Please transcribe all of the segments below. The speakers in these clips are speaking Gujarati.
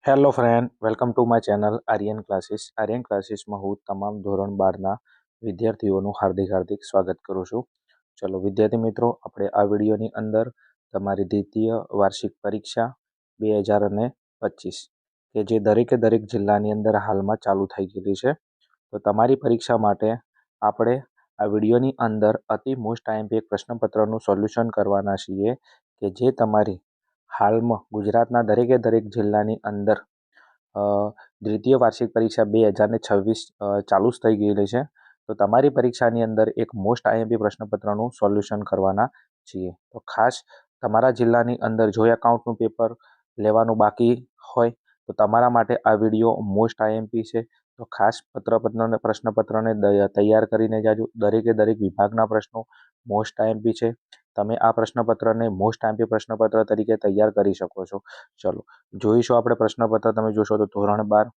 Hello friend, welcome to my channel Aryan classes. Aryan ક્લાસીસમાં હું તમામ ધોરણ 12ના વિદ્યાર્થીઓનું હાર્દિક સ્વાગત કરું છું. ચલો વિદ્યાર્થી મિત્રો, આપણે આ વિડીયોની અંદર તમારી દ્વિતીય વાર્ષિક પરીક્ષા 2025 કે જે દરેક જિલ્લાની અંદર હાલમાં ચાલુ થઈ ગયેલી છે. તો તમારી પરીક્ષા માટે આપણે આ વિડીયોની અંદર અતિ મોસ્ટ આઈએમપી પ્રશ્નપત્રનું સોલ્યુશન કરવાના છીએ કે જે તમારી હાલમાં ગુજરાતના દરેક જિલ્લાની અંદર દ્વિતીય વાર્ષિક પરીક્ષા 2026 ચાલુ જ થઈ ગયેલી છે. તો તમારી પરીક્ષાની અંદર એક મોસ્ટ આઈએમપી પ્રશ્નપત્રનું સોલ્યુશન કરવાના છીએ. તો ખાસ તમારા જિલ્લાની અંદર જો એકાઉન્ટનું પેપર લેવાનું બાકી હોય તો તમારા માટે આ વિડીયો મોસ્ટ આઈએમપી છે. તો ખાસ પ્રશ્નપત્રને તૈયાર કરીને જાજો. દરેક વિભાગના પ્રશ્નો મોસ્ટ આઈએમપી છે. તમે આ પ્રશ્નપત્રને મોસ્ટ આઈએમપી પ્રશ્નપત્ર તરીકે તૈયાર કરી શકો છો. ચલો જોઈશું આપણે પ્રશ્નપત્ર. તમે જોશો તો ધોરણ 12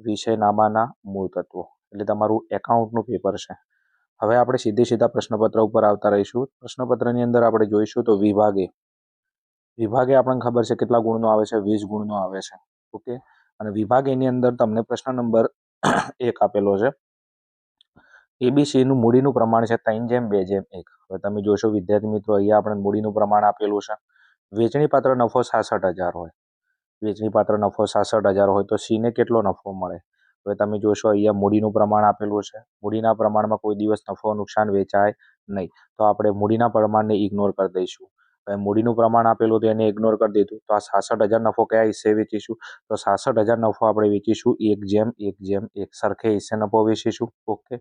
વિષયનામાના મૂળ તત્વો એટલે તમારું એકાઉન્ટનું પેપર છે. હવે આપણે સીધા પ્રશ્નપત્ર ઉપર આવતા રહીશું. પ્રશ્નપત્રની અંદર આપણે જોઈશું તો વિભાગે આપણને ખબર છે કેટલા ગુણનો આવે છે, 20 ગુણનો આવે છે. ઓકે, અને વિભાગ એની અંદર તમને પ્રશ્ન નંબર 1 આપેલો છે. એબીસીનું મૂડીનું પ્રમાણ છે 3:2:1. હવે તમે જોશો વિદ્યાર્થી મિત્રો, અહીંયા આપણે મૂડીનું પ્રમાણ આપેલું છે. વેચણી પાત્ર નફો 66,000 હોય. વેચણી પાત્ર નફો 66,000 હોય તો સીને કેટલો નફો મળે? હવે તમે જોશો અહીંયા મૂડીનું પ્રમાણ આપેલું છે. મૂડીના પ્રમાણમાં કોઈ દિવસ નફો નુકસાન વેચાય નહીં, તો આપણે મૂડીના પ્રમાણને ઇગ્નોર કરી દઈશું. હવે મૂડીનું પ્રમાણ આપેલું તો એને ઇગ્નોર કરી દીધું. તો આ 66,000 નફો કયા હિસ્સે વેચીશું? તો 66,000 નફો આપણે વેચીશું 1:1:1 સરખે હિસ્સે નફો વેચીશું. ઓકે,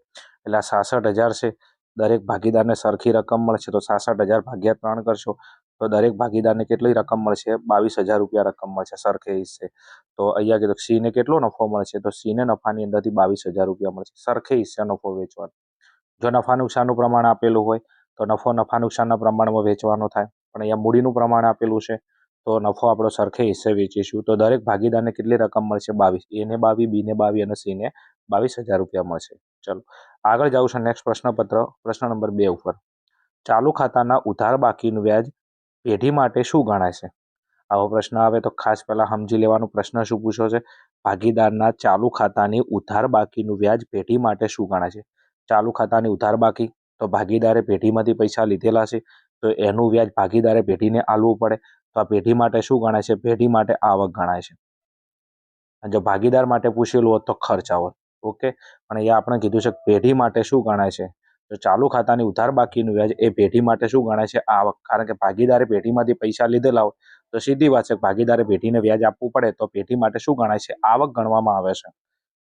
એટલે આ 66,000 છે, દરેક ભાગીદારને સરખી રકમ મળશે. તો 66,000 ભાગ્યા 3 કરશો તો દરેક ભાગીદારને કેટલી રકમ મળશે? 22,000 રૂપિયા રકમ મળશે સરખે હિસ્સે. તો અહીંયા કીધું સીને કેટલો નફો મળશે? તો સીને નફાની અંદરથી 22,000 રૂપિયા મળશે. સરખે હિસ્સે નફો વેચવાનો. જો નફા નુકસાનનું પ્રમાણ આપેલું હોય તો નફો નફા નુકસાનના પ્રમાણમાં વેચવાનો થાય, પણ અહીંયા મૂડીનું પ્રમાણ આપેલું છે તો નફો આપણો સરખે હિસ્સે વેચીશું. તો દરેક ભાગીદારને કેટલી રકમ મળશે? 22. એને 22, બીને 22 અને સીને 22,000 રૂપિયા મળશે. ચલો આગળ જાઉં છે નેક્સ્ટ પ્રશ્નપત્ર, પ્રશ્ન નંબર 2 ઉપર. ચાલુ ખાતાના ઉધાર બાકીનું વ્યાજ પેઢી માટે શું ગણાય છે? આવો પ્રશ્ન આવે તો ખાસ પહેલા સમજી લેવાનું પ્રશ્ન શું પૂછ્યો છે. ભાગીદારના ચાલુ ખાતાની ઉધાર બાકીનું વ્યાજ પેઢી માટે શું ગણાય છે? ચાલુ ખાતાની ઉધાર બાકી તો ભાગીદારે પેઢીમાંથી પૈસા લીધેલા છે તો એનું વ્યાજ ભાગીદારે પેઢીને આલવું પડે. તો આ પેઢી માટે શું ગણાય છે? પેઢી માટે આવક ગણાય છે. અને જો ભાગીદાર માટે પૂછેલું હોત તો ખર્ચા હોત. ઓકે, પણ અહીંયા આપણે કીધું છે પેઢી માટે શું ગણાય છે? તો ચાલુ ખાતાની ઉધાર બાકીનું વ્યાજ એ પેઢી માટે શું ગણાય છે? આવક. કારણ કે ભાગીદારે પેઢીમાંથી પૈસા લીધેલા હોય તો સીધી વાત છે ભાગીદારે પેઢીને વ્યાજ આપવું પડે, તો પેઢી માટે શું ગણાય છે? આવક ગણવામાં આવે છે.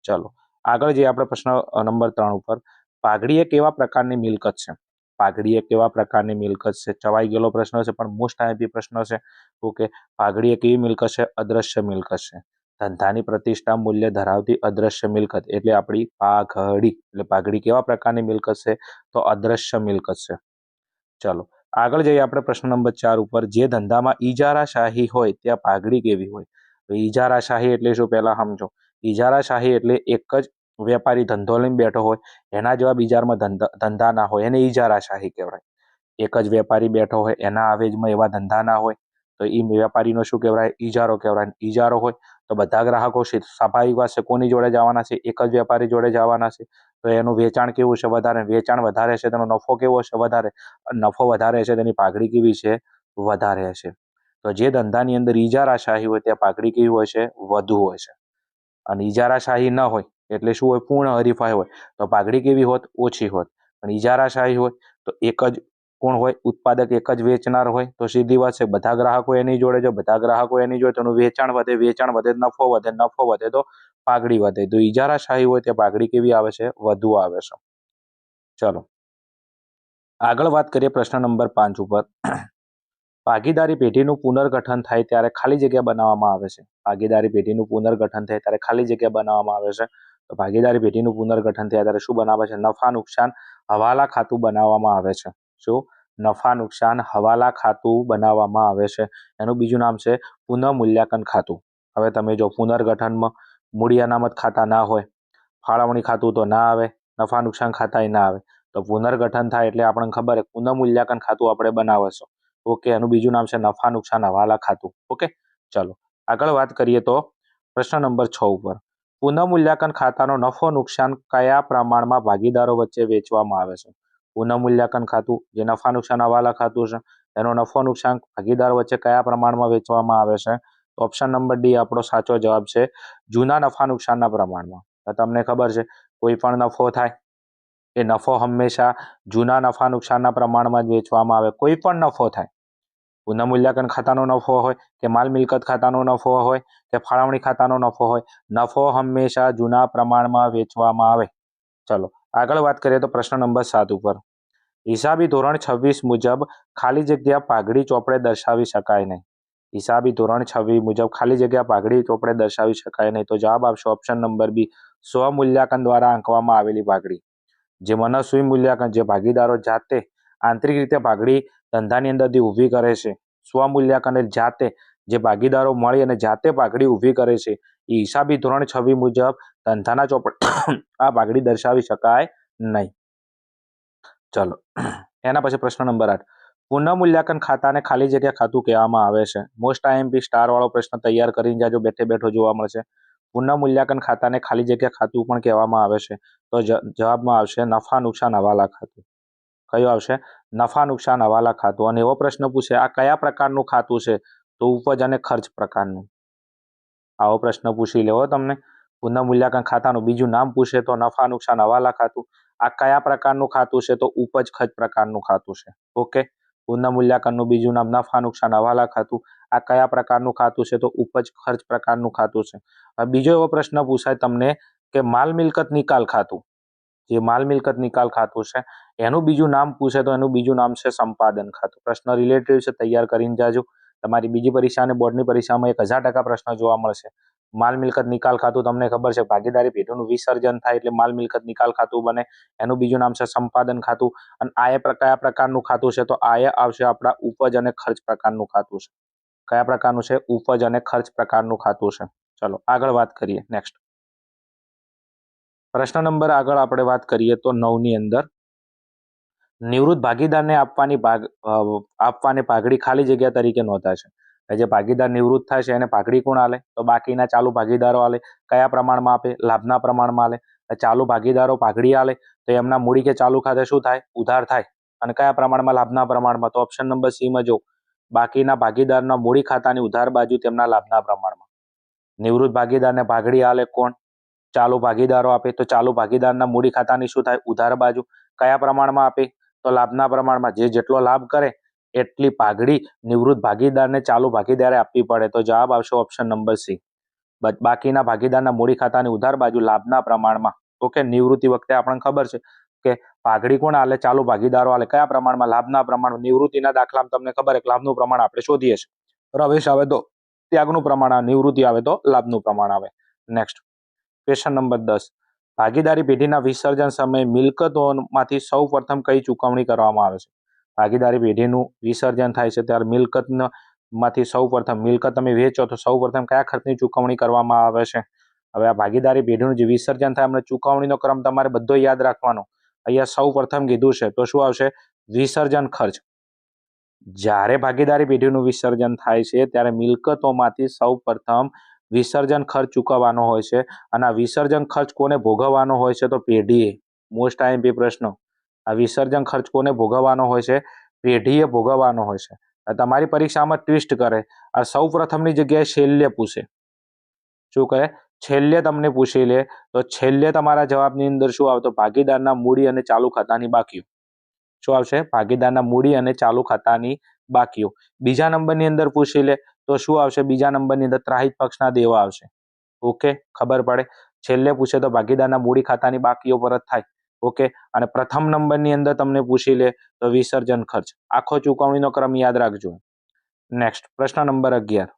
ચલો આગળ જઈએ આપણે પ્રશ્ન નંબર 3 ઉપર. પાઘડી એ કેવા પ્રકારની મિલકત છે? પાઘડી એ કેવા પ્રકારની મિલકત છે? ચવાઈ ગયેલો પ્રશ્ન છે પણ મોસ્ટ આઈએમપી પ્રશ્ન છે. ઓકે, પાઘડી એ કેવી મિલકત છે? અદ્રશ્ય મિલકત છે. ધંધાની પ્રતિષ્ઠા મૂલ્ય ધરાવતી અદ્રશ્ય મિલકત એટલે આપણી પાઘડી. એટલે પાઘડી કેવા પ્રકારની મિલકત છે? તો અદ્રશ્ય મિલકત છે. ચલો આગળ જઈએ આપણે પ્રશ્ન નંબર 4 ઉપર. જે ધંધામાં ઇજારાશાહી હોય ત્યાં પાઘડી કેવી હોય? તો ઇજારાશાહી એટલે શું પહેલા સમજો. ઇજારાશાહી એટલે એક જ વેપારી ધંધો લઈને બેઠો હોય, એના જેવા બીજામાં ધંધા ના હોય, એને ઇજારાશાહી કહેવાય. એક જ વેપારી બેઠો હોય, એના આવેજમાં એવા ધંધા ના હોય તો એ વેપારીનો શું કહેવાય? ઇજારો કહેવાય. ઇજારો હોય તો બધા ગ્રાહકો સ્વાભાવિક વાત છે કોની જોડે જવાના છે? એક જ વેપારી જોડે જવાના છે. તો એનું વેચાણ કેવું છે? વધારે. વેચાણ વધારે છે તેનો નફો કેવો છે? વધારે. નફો વધારે છે તેની પાઘડી કેવી છે? વધારે હશે. તો જે ધંધાની અંદર ઇજારાશાહી હોય ત્યાં પાઘડી કેવી હોય છે? વધુ હોય છે. અને ઇજારાશાહી ન હોય એટલે શું હોય? પૂર્ણ હરીફાઈ હોય તો પાઘડી કેવી હોત? ઓછી હોત. પણ ઇજારાશાહી હોય તો એક જ કોણ હોય? ઉત્પાદક એક જ વેચનાર હોય તો સીધી વાત છે બધા ગ્રાહકો એની જોડે. જો બધા ગ્રાહકો એની જોડે તેનું વેચાણ વધે, વેચાણ વધે નફો વધે, નફો વધે તો પાઘડી વધે. તો ઇજારાશાહી હોય ત્યાં પાઘડી કેવી આવે છે? વધુ આવે છે. ચલો આગળ વાત કરીએ પ્રશ્ન નંબર 5 ઉપર. ભાગીદારી પેઢીનું પુનર્ગઠન થાય ત્યારે ખાલી જગ્યા બનાવવામાં આવે છે. ભાગીદારી પેઢીનું પુનર્ગઠન થાય ત્યારે ખાલી જગ્યા બનાવવામાં આવે છે. તો ભાગીદારી પેઢીનું પુનર્ગઠન થાય ત્યારે શું બનાવે છે? નફા નુકસાન હવાલા ખાતું બનાવવામાં આવે છે. શું? નફા નુકસાન હવાલા ખાતું બનાવવામાં આવે છે. એનું બીજું નામ છે પુનઃમૂલ્યાંકન ખાતું. હવે તમે જો પુનર્ગઠનમાં મૂડી અનામત ખાતા ના હોય, ફાળવણી ખાતું તો ના આવે, નફા નુકસાન ખાતા ના આવે. તો પુનર્ગઠન થાય એટલે આપણને ખબર છે પુનઃમૂલ્યાંકન ખાતું આપણે બનાવશું. ઓકે, એનું બીજું નામ છે નફા નુકસાન હવાલા ખાતું. ઓકે, ચલો આગળ વાત કરીએ તો પ્રશ્ન નંબર 6 ઉપર પુનઃમૂલ્યાંકન ખાતાનો નફો નુકસાન કયા પ્રમાણમાં ભાગીદારો વચ્ચે વેચવામાં આવે છે? પુનઃમૂલ્યાંકન ખાતું જે નફા નુકસાન હવાલા ખાતું છે એનો નફો નુકસાન ભાગીદારો વચ્ચે કયા પ્રમાણમાં વેચવામાં આવે છે? તો ઓપ્શન નંબર ડી આપણો સાચો જવાબ છે, જૂના નફા નુકસાનના પ્રમાણમાં. તમને ખબર છે કોઈ પણ નફો થાય એ નફો હંમેશા જૂના નફા નુકસાનના પ્રમાણમાં જ વેચવામાં આવે. કોઈ પણ નફો થાય, પુનઃમૂલ્યાંકન ખાતાનો નફો હોય કે માલ મિલકત ખાતાનો નફો હોય કે ફાળવણી ખાતાનો નફો હોય, નફો હંમેશા જૂના પ્રમાણમાં વેચવામાં આવે. ચલો આગળ વાત કરીએ તો પ્રશ્ન નંબર 7 ઉપર હિસાબી ધોરણ 26 મુજબ ખાલી જગ્યા પાઘડી ચોપડે દર્શાવી શકાય નહીં. હિસાબી ધોરણ 26 મુજબ ખાલી જગ્યા પાઘડી ચોપડે દર્શાવી શકાય નહીં. તો જવાબ આવશે ઓપ્શન નંબર બી, સ્વમૂલ્યાંકન દ્વારા આંકવામાં આવેલી પાઘડી. જે મનસ્વી મૂલ્યાંકન, જે ભાગીદારો જાતે આંતરિક રીતે પાઘડી ધંધાની અંદરથી ઊભી કરે છે, સ્વમૂલ્યાંકન જાતે જે ભાગીદારો મળી અને જાતે પાઘડી ઊભી કરે છે, એ હિસાબી ધોરણ 26 મુજબ ધંધાના ચોપડે આ પાઘડી દર્શાવી શકાય નહીં. ચલો એના પછી પ્રશ્ન નંબર 8 પુનઃમૂલ્યાંકન ખાતાને ખાલી જગ્યા ખાતું કહેવામાં આવે છે. મોસ્ટ આઈએમપી સ્ટાર વાળો પ્રશ્ન તૈયાર કરીને જાજો, બેઠે બેઠો જોવા મળશે. પુનઃમૂલ્યાંકન ખાતાને ખાલી જગ્યા ખાતું પણ કહેવામાં આવે છે. તો જવાબમાં આવશે નફા નુકસાન હવાલા ખાતું. કયું આવશે? નફા નુકસાન હવાલા ખાતું. અને એવો પ્રશ્ન પૂછે આ કયા પ્રકારનું ખાતું છે? તો ઉપજ અને ખર્ચ પ્રકારનું. આવો પ્રશ્ન પૂછી લેવો તમને. પુનઃમૂલ્યાંકન ખાતાનું બીજું નામ પૂછે તો નફા નુકસાન હવાલા ખાતું. આ કયા પ્રકારનું ખાતું છે? તો ઉપજ ખર્ચ પ્રકારનું ખાતું છે. ઓકે, પુનઃમૂલ્યાંકનનું બીજું નામ નફા નુકસાન હવાલા ખાતું. આ કયા પ્રકારનું ખાતું છે? તો ઉપજ ખર્ચ પ્રકારનું ખાતું છે. બીજો એવો પ્રશ્ન પૂછાય તમને કે માલ મિલકત નિકાલ ખાતું. જે માલ મિલકત નિકાલ ખાતું છે એનું બીજું નામ પૂછે તો એનું બીજું નામ છે સંપાદન ખાતું. પ્રશ્ન રિલેટેડ છે, તૈયાર કરીને જાજો. તમારી બીજી પરીક્ષા અને બોર્ડની પરીક્ષામાં 1000% પ્રશ્ન જોવા મળશે. માલ મિલકત નિકાલ ખાતું તમને ખબર છે, ભાગીદારી પેઢીનું વિસર્જન થાય એટલે માલ મિલકત નિકાલ ખાતું બને. એનું બીજું નામ છે સંપાદન ખાતું. અને આ કયા પ્રકારનું ખાતું છે? તો આ આવશે આપણા ઉપજ અને ખર્ચ પ્રકારનું ખાતું છે. કયા પ્રકારનું છે? ઉપજ અને ખર્ચ પ્રકારનું ખાતું છે. ચલો આગળ વાત કરીએ. નેક્સ્ટ પ્રશ્ન નંબર આગળ આપણે વાત કરીએ તો 9 ની અંદર નિવૃત્ત ભાગીદારને આપવાની પાઘડી ખાલી જગ્યા તરીકે નોંધાય છે. જે ભાગીદાર નિવૃત્ત થાય છે એને પાઘડી કોણ આલે? તો બાકીના ચાલુ ભાગીદારો આલે. કયા પ્રમાણમાં આપે? લાભના પ્રમાણમાં આલે. ચાલુ ભાગીદારો પાઘડી આલે તો એમના મૂડી કે ચાલુ ખાતે શું થાય? ઉધાર થાય. અને કયા પ્રમાણમાં? લાભના પ્રમાણમાં. તો ઓપ્શન નંબર સી માં જો, બાકીના ભાગીદારના મૂડી ખાતાની ઉધાર બાજુ તેમના લાભના પ્રમાણમાં. નિવૃત્ત ભાગીદારને પાઘડી આલે કોણ? ચાલુ ભાગીદારો આપે. તો ચાલુ ભાગીદારના મૂડી ખાતાની શું થાય? ઉધાર બાજુ. કયા પ્રમાણમાં આપે? તો લાભના પ્રમાણમાં. જે જેટલો લાભ કરે એટલી પાઘડી નિવૃત્ત ભાગીદારને ચાલુ ભાગીદારે આપવી પડે. તો જવાબ આવશે ઓપ્શન નંબર સી, બાકીના ભાગીદારના મૂડી ખાતાની ઉધાર બાજુ લાભના પ્રમાણમાં. ઓકે, નિવૃત્તિ વખતે આપણને ખબર છે કે પાઘડી કોણ આલે? ચાલુ ભાગીદારો આલે. કયા પ્રમાણમાં? લાભના પ્રમાણમાં. નિવૃત્તિના દાખલામાં તમને ખબર છે લાભનું પ્રમાણ આપણે શોધીએ છીએ. પ્રવેશ આવે તો ત્યાગનું પ્રમાણ આવે, નિવૃત્તિ આવે તો લાભનું પ્રમાણ આવે. નેક્સ્ટ ક્વેશ્ચન નંબર 10 ભાગીદારી પેઢીના વિસર્જન સમયે મિલકતોમાંથી સૌ પ્રથમ કઈ ચૂકવણી કરવામાં આવે છે? ભાગીદારી પેઢીનું વિસર્જન થાય છે ત્યારે મિલકતમાંથી સૌ પ્રથમ, મિલકત તમે વેચો તો સૌ પ્રથમ કયા ખર્ચની ચૂકવણી કરવામાં આવે છે? હવે આ ભાગીદારી પેઢીનું જે વિસર્જન થાય એમને ચૂકવણીનો ક્રમ તમારે બધો યાદ રાખવાનો. અહીંયા સૌ પ્રથમ કીધું છે તો શું આવશે? વિસર્જન ખર્ચ. જ્યારે ભાગીદારી પેઢીનું વિસર્જન થાય છે ત્યારે મિલકતોમાંથી સૌ પ્રથમ વિસર્જન ખર્ચ ચૂકવવાનો હોય છે. અને આ વિસર્જન ખર્ચ કોને ભોગવવાનો હોય છે? તો પેઢીએ. મોસ્ટ આઈએમપી પ્રશ્ન. આ વિસર્જન ખર્ચ કોને ભોગવવાનો હોય છે? પેઢીએ ભોગવવાનો હોય છે. તમારી પરીક્ષામાં ટ્વિસ્ટ કરે, આ સૌ પ્રથમની જગ્યાએ છેલ્લે પૂછે. શું કહે? છેલ્લે તમને પૂછી લે તો છેલ્લે તમારા જવાબની અંદર શું આવે? તો ભાગીદારના મૂડી અને ચાલુ ખાતાની બાકીઓ. શું આવશે? ભાગીદારના મૂડી અને ચાલુ ખાતાની બાકીઓ. બીજા નંબરની અંદર પૂછી લે તો શું આવશે? બીજા નંબરની અંદર ત્રાહિત પક્ષના દેવા આવશે. ઓકે, ખબર પડે. છેલ્લે પૂછે તો ભાગીદારના મૂડી ખાતાની બાકીઓ પરત થાય. ઓકે, અને પ્રથમ નંબરની અંદર તમને પૂછી લે તો વિસર્જન ખર્ચ. આખો ચૂકવણીનો ક્રમ યાદ રાખજો. નેક્સ્ટ પ્રશ્ન નંબર 11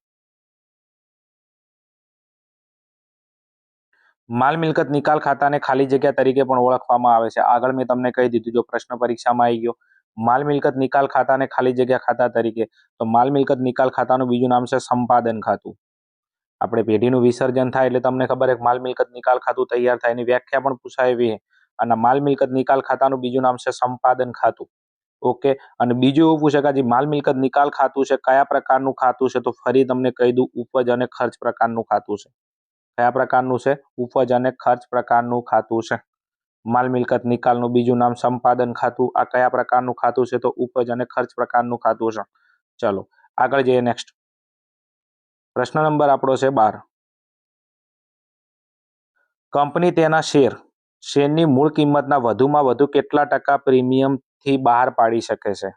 માલ મિલકત નિકાલ ખાતાને ખાલી જગ્યા તરીકે પણ ઓળખવામાં આવે છે. આગળ મેં તમને કહી દીધું, જો પ્રશ્ન પરીક્ષામાં આવી ગયો માલ મિલકત નિકાલ ખાતાને ખાલી જગ્યા ખાતા તરીકે, તો માલ મિલકત નિકાલ ખાતાનું બીજું નામ છે સંપાદન ખાતું. આપણે પેઢીનું વિસર્જન થાય એટલે તમને ખબર છે માલ મિલકત નિકાલ ખાતું તૈયાર થાય, એની વ્યાખ્યા પણ પૂછાય એવી. અને માલ મિલકત નિકાલ ખાતાનું બીજું નામ છે સંપાદન ખાતું. ઓકે, અને બીજું એવું પૂછે કે જે માલ મિલકત નિકાલ ખાતું છે કયા પ્રકારનું ખાતું છે? તો ફરી તમને કહી દઉં, ઉપજ અને ખર્ચ પ્રકારનું ખાતું છે. કયા પ્રકારનું છે? ઉપજ અને ખર્ચ પ્રકારનું ખાતું છે. માલ મિલકત નિકાલનું બીજું નામ સંપાદન ખાતું. આ કયા પ્રકારનું ખાતું છે? તો ઉપજ અને ખર્ચ પ્રકારનું ખાતું છે. ચલો આગળ જઈએ. નેક્સ્ટ પ્રશ્ન નંબર આપણો છે 12. કંપની તેના શેરની મૂળ કિંમતના વધુમાં વધુ કેટલા ટકા પ્રીમિયમથી બહાર પાડી શકે છે?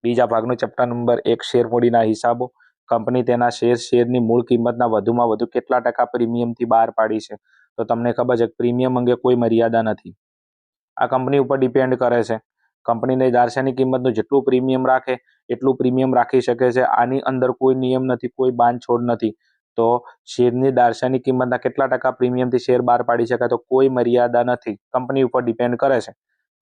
બીજા ભાગનું ચેપ્ટર નંબર 1 શેર મૂડીના હિસાબો. કંપની તેના શેરની મૂળ કિંમતના વધુમાં વધુ કેટલા ટકા પ્રીમિયમથી બહાર પાડી છે? તો તમને ખબર છે પ્રીમિયમ અંગે કોઈ મર્યાદા નથી. આ કંપની ઉપર ડિપેન્ડ કરે છે. કંપનીની દાર્શનિક કિંમતનું જેટલું પ્રીમિયમ રાખે એટલું પ્રીમિયમ રાખી શકે છે. આની અંદર કોઈ નિયમ નથી, કોઈ બાંધછોડ નથી. તો શેરની દાર્શનિક કિંમતના કેટલા ટકા પ્રીમિયમથી શેર બહાર પાડી શકાય? તો કોઈ મર્યાદા નથી. કંપની ઉપર ડિપેન્ડ કરે છે.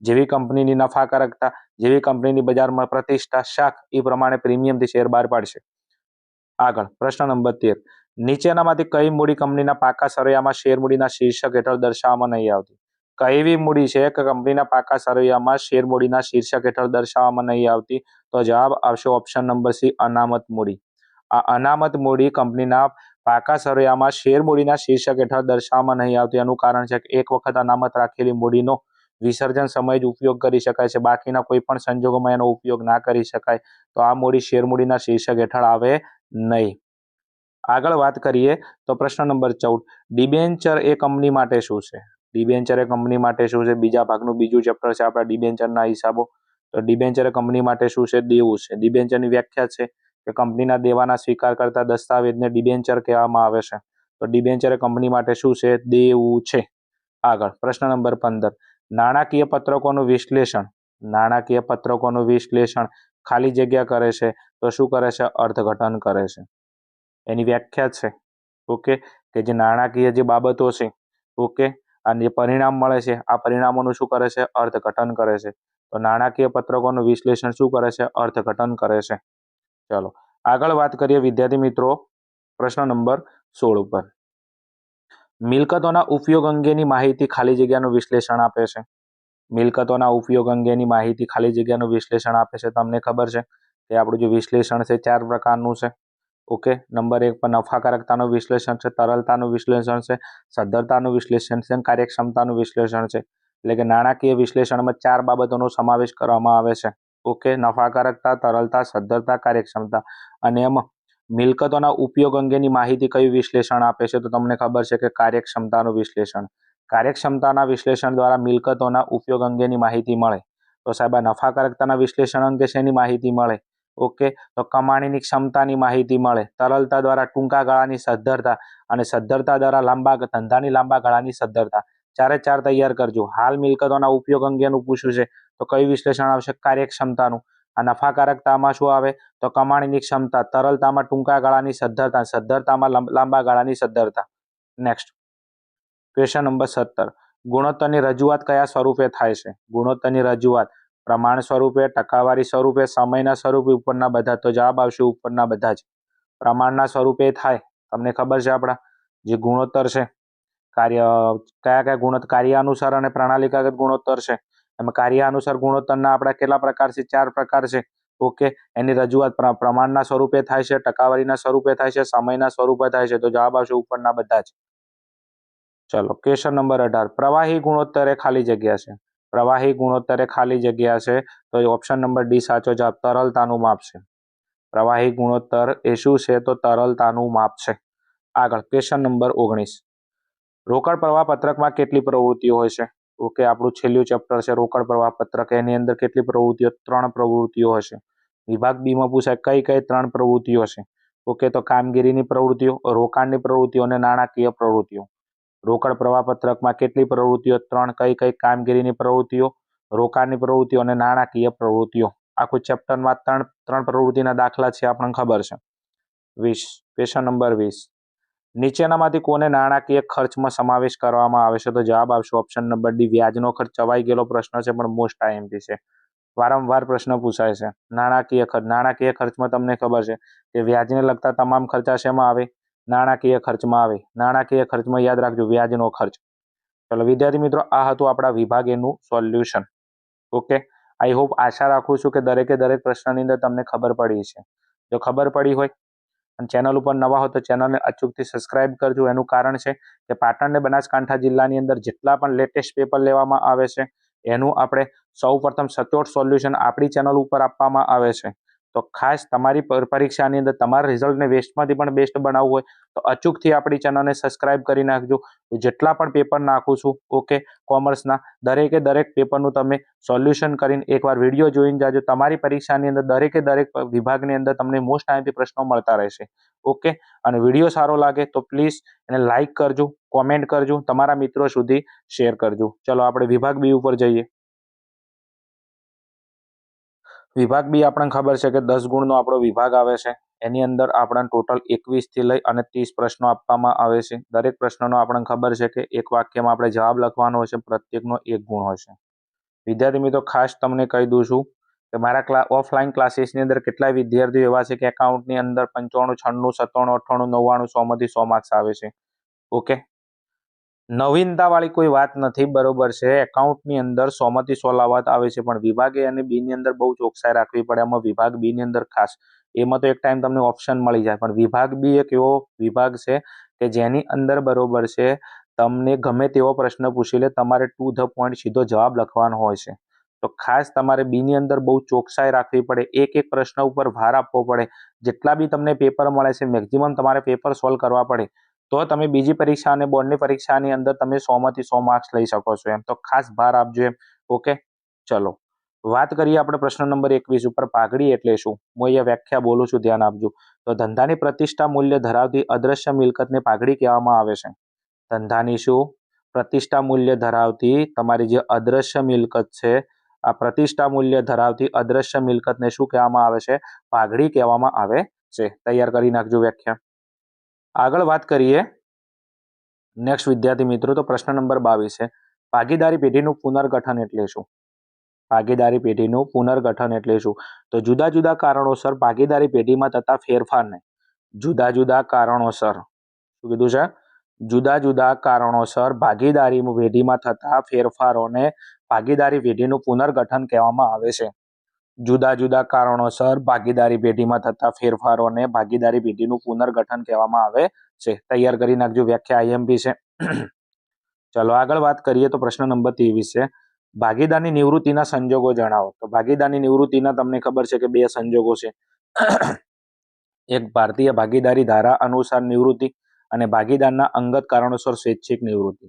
જેવી કંપનીની નફાકારકતા, જેવી કંપનીની બજારમાં પ્રતિષ્ઠા, શાખ, એ પ્રમાણે પ્રીમિયમથી શેર બહાર પાડશે. આગળ પ્રશ્ન નંબર 13. નીચેનામાંથી કઈ મૂડી કંપનીના પાકા સરવૈયામાં શેર મૂડીના શીર્ષક હેઠળ દર્શાવવામાં નહીં આવતી? કઈ એવી મૂડી છે કે કંપનીના પાકા સરવૈયામાં શેર મૂડીના શીર્ષક હેઠળ દર્શાવવામાં નહીં આવતી? તો જવાબ આવશે ઓપ્શન નંબર સી, અનામત મૂડી. આ અનામત મૂડી કંપનીના પાકા સરવૈયામાં શેર મૂડીના શીર્ષક હેઠળ દર્શાવવામાં નહીં આવતી. એનું કારણ છે કે એક વખત અનામત રાખેલી મૂડીનો વિસર્જન સમયે જ ઉપયોગ કરી શકાય છે. બાકીના કોઈ પણ સંજોગોમાં એનો ઉપયોગ ના કરી શકાય. તો આ મૂડી શેર મૂડીના શીર્ષક હેઠળ આવે નહીં. આગળ વાત કરીએ તો પ્રશ્ન નંબર 14. ડિબેન્ચર એ કંપની માટે શું છે? ડિબેન્ચર એ કંપની માટે શું છે? બીજા ભાગનું બીજું ચેપ્ટર છે આપણા ડિબેન્ચરના હિસાબો. તો ડિબેન્ચર એ કંપની માટે શું છે? દેવું છે. ડિબેન્ચરની વ્યાખ્યા છે કે કંપનીના દેવાના સ્વીકાર કરતા દસ્તાવેજને ડિબેન્ચર કહેવામાં આવે છે. તો ડિબેન્ચર એ કંપની માટે શું છે? દેવું છે. આગળ પ્રશ્ન નંબર 15. નાણાકીય પત્રકોનું વિશ્લેષણ. નાણાકીય પત્રકોનું વિશ્લેષણ ખાલી જગ્યા કરે છે તો શું કરે છે? અર્થઘટન કરે છે. એની વ્યાખ્યા છે ઓકે, કે જે નાણાકીય જે બાબતો છે ઓકે, અને જે પરિણામ મળે છે આ પરિણામોનું શું કરે છે? અર્થઘટન કરે છે. તો નાણાકીય પત્રકોનું વિશ્લેષણ શું કરે છે? અર્થઘટન કરે છે. ચલો આગળ વાત કરીએ વિદ્યાર્થી મિત્રો પ્રશ્ન નંબર 16 ઉપર. મિલકતોના ઉપયોગ અંગેની માહિતી ખાલી જગ્યાનું વિશ્લેષણ આપે છે. મિલકતોના ઉપયોગ અંગેની માહિતી ખાલી જગ્યાનું વિશ્લેષણ આપે છે. તમને ખબર છે કે આપણું જે વિશ્લેષણ છે 4 પ્રકારનું છે ઓકે. નંબર 1 પર નફાકારકતાનું વિશ્લેષણ છે, તરલતાનું વિશ્લેષણ છે, સદ્ધરતાનું વિશ્લેષણ છે, કાર્યક્ષમતાનું વિશ્લેષણ છે. એટલે કે નાણાકીય વિશ્લેષણમાં 4 બાબતોનો સમાવેશ કરવામાં આવે છે ઓકે. નફાકારકતા, તરલતા, સદ્ધરતા, કાર્યક્ષમતા. અને એમાં મિલકતોના ઉપયોગ અંગેની માહિતી કયું વિશ્લેષણ આપે છે? તો તમને ખબર છે કે કાર્યક્ષમતાનું વિશ્લેષણ. કાર્યક્ષમતાના વિશ્લેષણ દ્વારા મિલકતોના ઉપયોગ અંગેની માહિતી મળે. તો સાહેબ નફાકારકતાના વિશ્લેષણ અંગે શેની માહિતી મળે? ઓકે, તો કમાણીની ક્ષમતાની માહિતી મળે. તરલતા દ્વારા ટૂંકા ગાળાની સદ્ધરતા અને સદ્ધરતા દ્વારા ધંધાની લાંબા ગાળાની સદ્ધરતા. 4 તૈયાર કરજો. હાલ મિલકતોના ઉપયોગ અંગેનું પૂછ્યું છે તો કયું વિશ્લેષણ આવશે? કાર્યક્ષમતાનું. આ નફાકારકતામાં શું આવે? તો કમાણીની ક્ષમતા. તરલતામાં ટૂંકા ગાળાની સદ્ધરતા, સદ્ધરતામાં લાંબા ગાળાની સદ્ધરતા. Next question number 17. ગુણોત્તરની રજૂઆત કયા સ્વરૂપે થાય છે? ગુણોત્તરની રજૂઆત પ્રમાણ સ્વરૂપે, ટકાવારી સ્વરૂપે, સમયના સ્વરૂપે, ઉપરના બધા. તો જવાબ આવશે ઉપરના બધા જ. પ્રમાણના સ્વરૂપે થાય. તમને ખબર છે આપણા જે ગુણોત્તર છે કયા ગુણોત્તર? કાર્યાનુસાર અને પ્રણાલીગત ગુણોત્તર છે. એમાં કાર્યાનુસાર ગુણોત્તરના આપણા કેટલા પ્રકાર છે? 4 પ્રકાર છે ઓકે. એની રજૂઆત પ્રમાણના સ્વરૂપે થાય છે, ટકાવારીના સ્વરૂપે થાય છે, સમયના સ્વરૂપે થાય છે. તો જવાબ આવશે ઉપરના બધા જ. ચલો ક્વેશ્ચન નંબર 18. પ્રવાહી ગુણોત્તર એ ખાલી જગ્યા છે. પ્રવાહી ગુણોત્તર એ ખાલી જગ્યા છે. તો ઓપ્શન નંબર ડી સાચો જવાબ. તરલતાનું માપ છે. પ્રવાહી ગુણોત્તર એ શું છે? તો તરલતાનું માપ છે. આગળ ક્વેશ્ચન નંબર 19. રોકડ પ્રવાહ પત્રકમાં કેટલી પ્રવૃત્તિઓ હોય છે? ઓકે, આપણું છેલ્લું ચેપ્ટર છે રોકડ પ્રવાહ પત્રક. એની અંદર કેટલી પ્રવૃત્તિઓ? 3 પ્રવૃત્તિઓ હશે. વિભાગ બી માં પૂછાય કઈ 3 પ્રવૃત્તિઓ છે? ઓકે, તો કામગીરીની પ્રવૃત્તિઓ, રોકાણની પ્રવૃત્તિઓ અને નાણાકીય પ્રવૃત્તિઓ. રોકડ પ્રવાહ પત્રકમાં કેટલી પ્રવૃત્તિઓ? 3. કઈ કામગીરીની પ્રવૃત્તિઓ, રોકાણની પ્રવૃત્તિઓ અને નાણાકીય પ્રવૃત્તિઓ. આખું ચેપ્ટરમાં 3 પ્રવૃત્તિના દાખલા છે આપણને ખબર છે. 20. Question number 20. નીચેનામાંથી કોને નાણાકીય ખર્ચમાં સમાવેશ કરવામાં આવે છે? તો જવાબ આવશે ઓપ્શન નંબર ડી, વ્યાજનો ખર્ચ. ચવાઈ ગયેલો પ્રશ્ન છે પણ મોસ્ટ આઈએમપી છે. વારંવાર પ્રશ્ન પૂછાય છે. નાણાકીય ખર્ચ. નાણાકીય ખર્ચમાં તમને ખબર છે કે વ્યાજને લગતા તમામ ખર્ચા શેમાં આવે? નાણાકીય ખર્ચમાં આવે. નાણાકીય ખર્ચમાં યાદ રાખજો વ્યાજનો ખર્ચ. ચલો વિદ્યાર્થી મિત્રો, આ હતું આપણા વિભાગ એનું સોલ્યુશન ઓકે. આઈ હોપ, આશા રાખું છું કે દરેકે દરેક પ્રશ્નની અંદર તમને ખબર પડી છે. જો ખબર પડી હોય અને ચેનલ ઉપર નવા હો તો ચેનલને અચૂકથી સબસ્ક્રાઇબ કરજો. એનું કારણ છે કે પાટણ અને બનાસકાંઠા જિલ્લાની અંદર જેટલા પણ લેટેસ્ટ પેપર લેવામાં આવે છે એનું આપણે સૌપ્રથમ સચોટ સોલ્યુશન આપણી ચેનલ ઉપર આપવામાં આવે છે. તો ખાસ તમારી પરીક્ષાની અંદર તમારા રિઝલ્ટને વેસ્ટમાંથી પણ બેસ્ટ બનાવવું હોય તો અચૂકથી આપણી ચેનલને સબસ્ક્રાઇબ કરી નાખજો. જેટલા પણ પેપર નાખું છું ઓકે કોમર્સના દરેકે દરેક પેપરનું તમે સોલ્યુશન કરીને એકવાર વિડીયો જોઈને જાજો. તમારી પરીક્ષાની અંદર દરેકે દરેક વિભાગની અંદર તમને મોસ્ટ આઈએમપી પ્રશ્નો મળતા રહેશે. ઓકે, અને વિડીયો સારો લાગે તો પ્લીઝ એને લાઇક કરજો, કોમેન્ટ કરજો, તમારા મિત્રો સુધી શેર કરજો. ચલો આપણે વિભાગ બી ઉપર જઈએ. વિભાગ બી આપણને ખબર છે કે 10 ગુણનો આપણો વિભાગ આવે છે. એની અંદર આપણને ટોટલ 21 થી લઈ અને 30 પ્રશ્નો આપવામાં આવે છે. દરેક પ્રશ્નનો આપણને ખબર છે કે એક વાક્યમાં આપણે જવાબ લખવાનો હોય છે, પ્રત્યેકનો 1 ગુણ હોય છે. વિદ્યાર્થી મિત્રો ખાસ તમને કહી દઉં છું કે મારા ઓફલાઈન ક્લાસીસની અંદર કેટલાય વિદ્યાર્થીઓ એવા છે કે એકાઉન્ટની અંદર 95, 96, 97, 98, 99, 100 માંથી 100 માર્ક્સ આવે છે. ઓકે, નવીનતા વાળી કોઈ વાત નથી, બરોબર છે. એકાઉન્ટની અંદર 100 માંથી 100 લાવવા આવે છે, પણ વિભાગ એ અને બી ની અંદર બહુ ચોકસાઈ રાખવી પડે. એમાં વિભાગ બી ની અંદર ખાસ એમાં તો એક ટાઈમ તમને ઓપ્શન મળી જાય, પણ વિભાગ બી એક એવો વિભાગ છે કે જેની અંદર બરોબર છે તમને ગમે તેવો પ્રશ્ન પૂછી લે, તમારે ટુ ધ પોઈન્ટ સીધો જવાબ લખવાનો હોય છે. તો ખાસ તમારે બી ની અંદર બહુ ચોકસાઈ રાખવી પડે, એક એક પ્રશ્ન ઉપર ભાર આપવો પડે. જેટલા બી તમને પેપર મળે છે મેક્સિમમ તમારે પેપર સોલ્વ કરવા પડે તો તમે બીજી પરીક્ષા અને બોર્ડની પરીક્ષાની અંદર તમે 100 માંથી 100 માર્ક્સ લઈ શકો છો. એમ તો ખાસ ભાર આપજો એમ. ઓકે, ચલો વાત કરીએ આપણે પ્રશ્ન નંબર 21 ઉપર. પાઘડી એટલે શું? હું અહીંયા વ્યાખ્યા બોલું છું, ધ્યાન આપજો. તો ધંધાની પ્રતિષ્ઠા મૂલ્ય ધરાવતી અદ્રશ્ય મિલકતને પાઘડી કહેવામાં આવે છે. ધંધાની શું પ્રતિષ્ઠા મૂલ્ય ધરાવતી તમારી જે અદ્રશ્ય મિલકત છે, આ પ્રતિષ્ઠા મૂલ્ય ધરાવતી અદ્રશ્ય મિલકતને શું કહેવામાં આવે છે? પાઘડી કહેવામાં આવે છે. તૈયાર કરી નાખજો વ્યાખ્યા. આગળ વાત કરીએ નેક્સ્ટ વિદ્યાર્થી મિત્રો, તો પ્રશ્ન નંબર 22 છે. ભાગીદારી પેઢીનું પુનર્ગઠન એટલે શું? ભાગીદારી પેઢીનું પુનર્ગઠન એટલે શું? તો જુદા જુદા કારણોસર ભાગીદારી પેઢીમાં થતા ફેરફારને જુદા જુદા કારણોસર શું કીધું છે? જુદા જુદા કારણોસર ભાગીદારી પેઢીમાં થતા ફેરફારોને ભાગીદારી પેઢીનું પુનર્ગઠન કહેવામાં આવે છે. જુદા જુદા કારણોસર ભાગીદારી પેઢીમાં થતા ફેરફારોને ભાગીદારી પેઢીનું પુનર્ગઠન કહેવામાં આવે છે. તૈયાર કરી નાખજો, વ્યાખ્યા આઈએમપી છે. ચલો આગળ વાત કરીએ તો પ્રશ્ન નંબર 23 છે. ભાગીદારની નિવૃત્તિના સંજોગો જણાવો. તો ભાગીદારની નિવૃત્તિના તમને ખબર છે કે 2 સંજોગો છે. એક ભારતીય ભાગીદારી ધારા અનુસાર નિવૃત્તિ અને ભાગીદારના અંગત કારણોસર સ્વૈચ્છિક નિવૃત્તિ.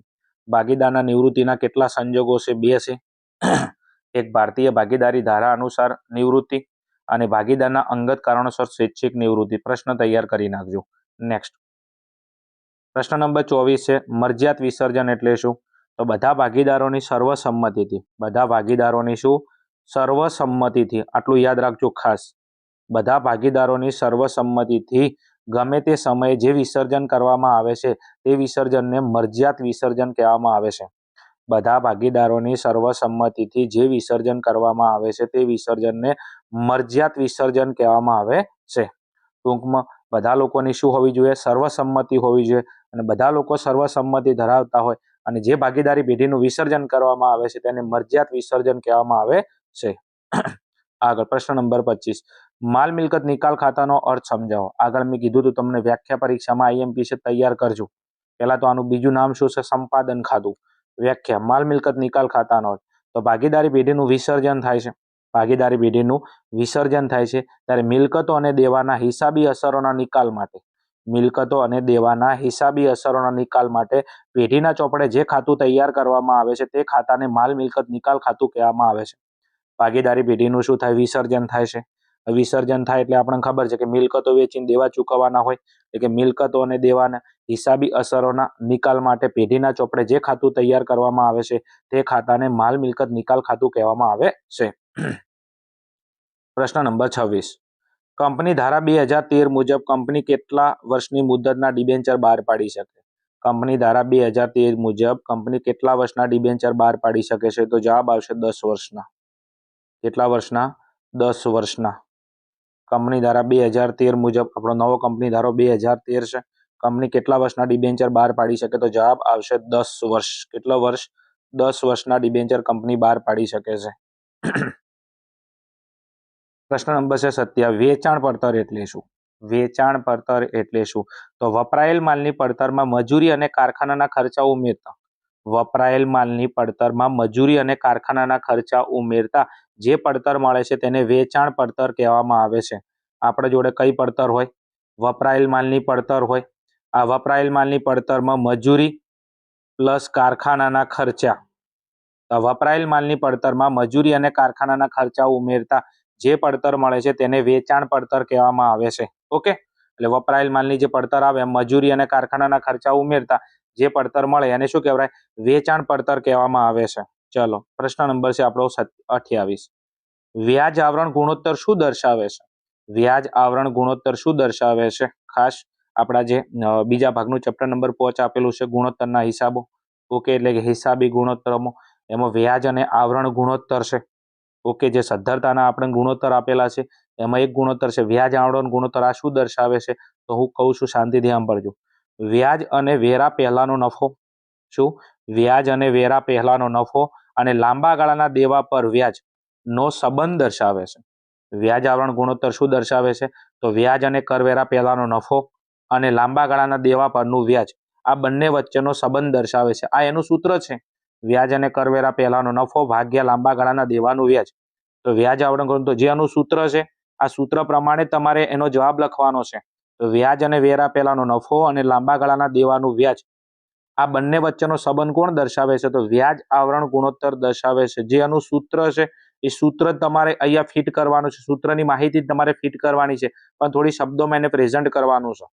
ભાગીદારના નિવૃત્તિના કેટલા સંજોગો છે? 2 છે. એક ભારતીય ભાગીદારી ધારા અનુસાર નિવૃત્તિ અને ભાગીદારના અંગત કારણોસર સ્વૈચ્છિક નિવૃત્તિ. પ્રશ્ન તૈયાર કરી નાખજો. નેક્સ્ટ પ્રશ્ન નંબર 24 છે. મરજિયાત વિસર્જન એટલે શું? તો બધા ભાગીદારોની સર્વસંમતિથી, બધા ભાગીદારોની શું? સર્વસંમતિથી, આટલું યાદ રાખજો ખાસ. બધા ભાગીદારોની સર્વસંમતિથી ગમે તે સમયે જે વિસર્જન કરવામાં આવે છે તે વિસર્જનને મરજિયાત વિસર્જન કહેવામાં આવે છે. બધા ભાગીદારોની સર્વસંમતિથી જે વિસર્જન કરવામાં આવે છે તે વિસર્જનને મરજિયાત વિસર્જન કહેવામાં આવે છે. ટૂંકમાં બધા લોકોની શું હોવી જોઈએ? સર્વસંમતિ હોવી જોઈએ. અને બધા લોકો સર્વસંમતિ ધરાવતા હોય અને જે ભાગીદારી પેઢીનું વિસર્જન કરવામાં આવે છે તેને મરજિયાત વિસર્જન કહેવામાં આવે છે. આગળ પ્રશ્ન નંબર 25. માલ મિલકત નિકાલ ખાતાનો અર્થ સમજાવો. આગળ મેં કીધું હતું તમને વ્યાખ્યા પરીક્ષામાં આઈએમપી છે, તૈયાર કરજો. પહેલા તો આનું બીજું નામ શું છે? સંપાદન ખાતું. વ્યાખ્યા માલ મિલકત નિકાલ ખાતાનો અર્થ. તો ભાગીદારી પેઢીનું વિસર્જન થાય છે. ભાગીદારી પેઢીનું વિસર્જન થાય છે ત્યારે મિલકતો અને દેવાના હિસાબી અસરોના નિકાલ માટે, મિલકતો અને દેવાના હિસાબી અસરોના નિકાલ માટે પેઢીના ચોપડે જે ખાતું તૈયાર કરવામાં આવે છે તે ખાતાને માલ મિલકત નિકાલ ખાતું કહેવામાં આવે છે. ભાગીદારી પેઢીનું શું થાય? વિસર્જન થાય છે. વિસર્જન થાય એટલે આપણને ખબર છે કે મિલકતો વેચીને દેવા ચૂકવવાના હોય, એટલે કે મિલકતો અને દેવાના હિસાબી અસરોના નિકાલ માટે પેઢીના ચોપડે જે ખાતું તૈયાર કરવામાં આવે છે તે ખાતાને માલ મિલકત નિકાલ ખાતું કહેવામાં આવે છે. પ્રશ્ન નંબર 26. કંપની ધારા 2013 મુજબ કંપની કેટલા વર્ષની મુદતના ડિબેન્ચર બહાર પાડી શકે? કંપની ધારા 2013 મુજબ કંપની કેટલા વર્ષના ડિબેન્ચર બહાર પાડી શકે છે? તો જવાબ આવશે 10 વર્ષના. કેટલા વર્ષના? 10 વર્ષના. કંપની ધારા 2013 મુજબ આપણો નવો કંપની ધારો 2013 છે. કંપની કેટલા વર્ષના ડિબેન્ચર બહાર પાડી શકે? તો જવાબ આવશે 10 વર્ષ. કેટલા વર્ષ? 10 વર્ષના ડિબેન્ચર કંપની બહાર પાડી શકે છે. પ્રશ્ન નંબર 27. વેચાણ પડતર એટલે શું? વેચાણ પડતર એટલે શું? તો વપરાયેલ માલની પડતરમાં મજૂરી અને કારખાનાના ખર્ચા ઉમેરતા, વપરાયેલ માલની પડતરમાં મજૂરી અને કારખાનાના ખર્ચા ઉમેરતા જે પડતર મળે છે તેને વેચાણ પડતર કહેવામાં આવે છે. આપણા જોડે કઈ પડતર હોય? વપરાયેલ માલની પડતર હોય. આ વપરાયેલ માલની પડતરમાં મજૂરી પ્લસ કારખાનાના ખર્ચા, વપરાયેલ માલની પડતરમાં મજૂરી અને કારખાનાના ખર્ચા ઉમેરતા જે પડતર મળે છે તેને વેચાણ પડતર કહેવામાં આવે છે. ઓકે, એટલે વપરાયેલ માલની જે પડતર આવે મજૂરી અને કારખાનાના ખર્ચા ઉમેરતા જે પડતર મળે એને શું કહેવાય? વેચાણ પડતર કહેવામાં આવે છે. ચલો, પ્રશ્ન નંબર છે આપણો 28. વ્યાજ આવરણ ગુણોત્તર શું દર્શાવે છે? વ્યાજ આવરણ ગુણોત્તર શું દર્શાવે છે? ખાસ આપણા જે બીજા ભાગનું ચેપ્ટર નંબર 5 આપેલું છે ગુણોત્તરના હિસાબો. ઓકે, એટલે કે હિસાબી ગુણોત્તરમાં એમાં વ્યાજ અને આવરણ ગુણોત્તર છે. ઓકે, જે સદ્ધરતાના આપણે ગુણોત્તર આપેલા છે એમાં એક ગુણોત્તર છે વ્યાજ આવરણ ગુણોત્તર. આ શું દર્શાવે છે? તો હું કહું છું, શાંતિથી સાંભળજો. વ્યાજ અને વેરા પહેલાનો નફો. શું? વ્યાજ અને વેરા પહેલાનો નફો અને લાંબા ગાળાના દેવા પર વ્યાજ નો સંબંધ દર્શાવે છે. વ્યાજ આવરણ ગુણોત્તર શું દર્શાવે છે? તો વ્યાજ અને કરવેરા પહેલાનો નફો અને લાંબા ગાળાના દેવા પરનું વ્યાજ, આ બંને વચ્ચેનો સંબંધ દર્શાવે છે. આ એનું સૂત્ર છે, વ્યાજ અને કરવેરા પહેલાનો નફો ભાગ્યા લાંબા ગાળાના દેવાનું વ્યાજ. તો વ્યાજ આવરણ ગુણોત્તર જે એનું સૂત્ર છે, આ સૂત્ર પ્રમાણે તમારે એનો જવાબ લખવાનો છે. તો વ્યાજ અને વેરા પહેલાનો નફો અને લાંબા ગાળાના દેવાનું વ્યાજ, આ બંને વચ્ચેનો સંબંધ કોણ દર્શાવે છે? તો વ્યાજ આવરણ ગુણોત્તર દર્શાવે છે. જે એનું સૂત્ર છે એ સૂત્ર તમારે અહીંયા ફિટ કરવાનું છે. સૂત્રની માહિતી તમારે ફિટ કરવાની છે, પણ થોડી શબ્દોમાં એને પ્રેઝન્ટ કરવાનું છે.